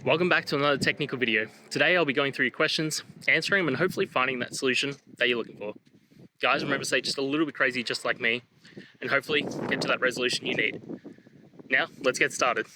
Welcome back to another technical video. Today I'll be going through your questions, answering them and hopefully finding that solution that you're looking for. Guys, remember to stay just a little bit crazy just like me and hopefully get to that resolution you need. Now, let's get started.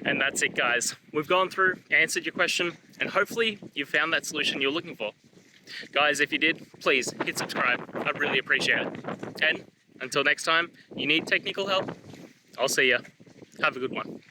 And that's it, guys. We've gone through, answered your question, and hopefully you found that solution you're looking for. Guys, if you did, please hit subscribe. I'd really appreciate it. And until next time, you need technical help, I'll see ya. Have a good one.